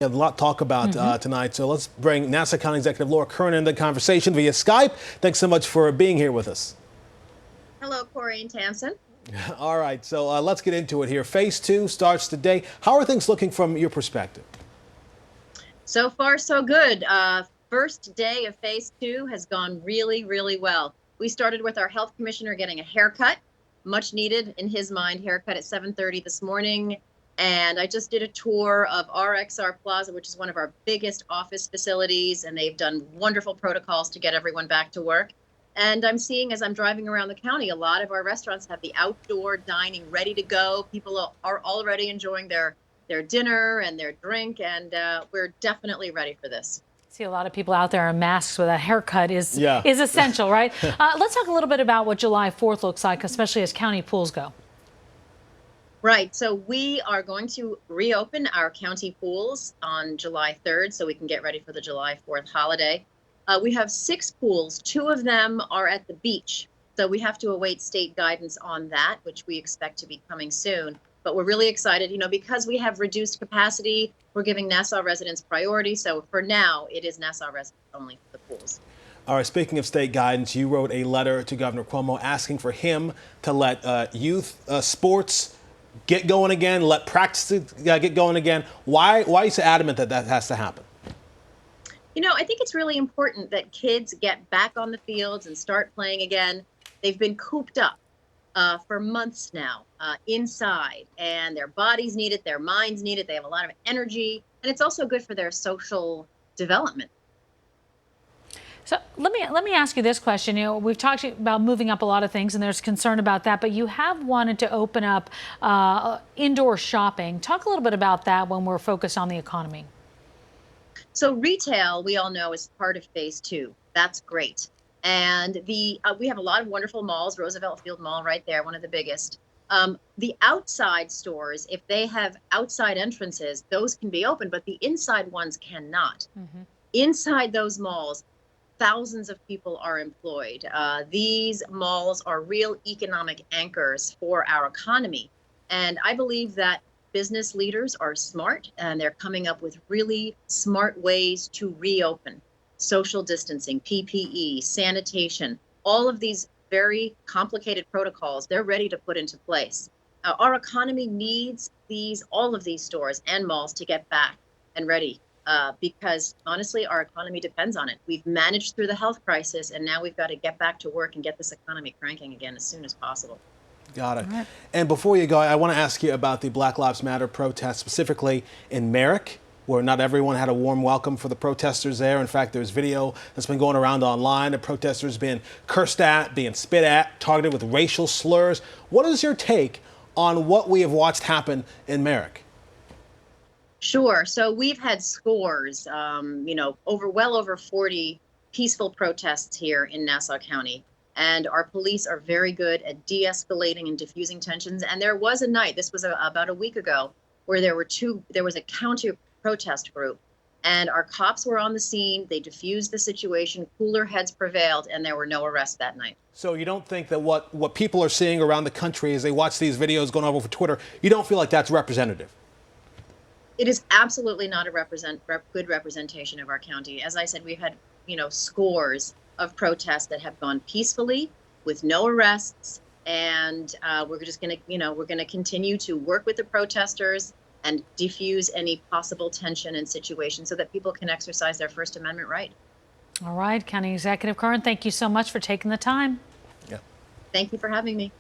We have a lot to talk about tonight, so let's bring Nassau County Executive Curran into the conversation via Skype. Thanks so much for being here with us. Hello, Corey and Tamsin. All right, so let's get into it here. Phase 2 starts today. How are things looking from your perspective? So far, so good. First day of Phase 2 has gone really, really well. We started with our health commissioner getting a haircut, much needed in his mind, haircut at 7:30 this morning. And I just did a tour of RXR Plaza, which is one of our biggest office facilities, and they've done wonderful protocols to get everyone back to work. And I'm seeing, as I'm driving around the county, a lot of our restaurants have the outdoor dining ready to go. People are already enjoying their dinner and their drink, and we're definitely ready for this. See a lot of people out there in masks with a haircut is essential, right? Let's talk a little bit about what July 4th looks like, especially as county pools go. Right. So we are going to reopen our county pools on July 3rd so we can get ready for the July 4th holiday. We have 6 pools. 2 of them are at the beach. So we have to await state guidance on that, which we expect to be coming soon. But we're really excited, because we have reduced capacity, we're giving Nassau residents priority. So for now, it is Nassau residents only for the pools. All right, speaking of state guidance, you wrote a letter to Governor Cuomo asking for him to let youth sports get going again, let practices get going again. Why are you so adamant that that has to happen? I think it's really important that kids get back on the fields and start playing again. They've been cooped up for months now inside, and their bodies need it, their minds need it. They have a lot of energy, and it's also good for their social development. So let me ask you this question. We've talked about moving up a lot of things, and there's concern about that, but you have wanted to open up indoor shopping. Talk a little bit about that when we're focused on the economy. So retail, we all know, is part of Phase 2. That's great. And we have a lot of wonderful malls, Roosevelt Field Mall right there, one of the biggest. The outside stores, if they have outside entrances, those can be open, but the inside ones cannot. Inside those malls, thousands of people are employed. These malls are real economic anchors for our economy. And I believe that business leaders are smart, and they're coming up with really smart ways to reopen. Social distancing, PPE, sanitation, all of these very complicated protocols, they're ready to put into place. Our economy needs all of these stores and malls to get back and ready. Because honestly, our economy depends on it. We've managed through the health crisis, and now we've got to get back to work and get this economy cranking again as soon as possible. Got it. Right. And before you go, I want to ask you about the Black Lives Matter protest, specifically in Merrick, where not everyone had a warm welcome for the protesters there. In fact, there's video that's been going around online of protesters being cursed at, being spit at, targeted with racial slurs. What is your take on what we have watched happen in Merrick? Sure. So we've had scores, well over 40 peaceful protests here in Nassau County. And our police are very good at de-escalating and diffusing tensions. And there was a night, this was about a week ago, where there was a counter protest group, and our cops were on the scene. They diffused the situation, cooler heads prevailed, and there were no arrests that night. So you don't think that what people are seeing around the country as they watch these videos going over Twitter, you don't feel like that's representative? It is absolutely not a good representation of our county. As I said, we've had, scores of protests that have gone peacefully with no arrests. And we're just going to, continue to work with the protesters and diffuse any possible tension and situation so that people can exercise their First Amendment right. All right, County Executive Curran, thank you so much for taking the time. Yeah. Thank you for having me.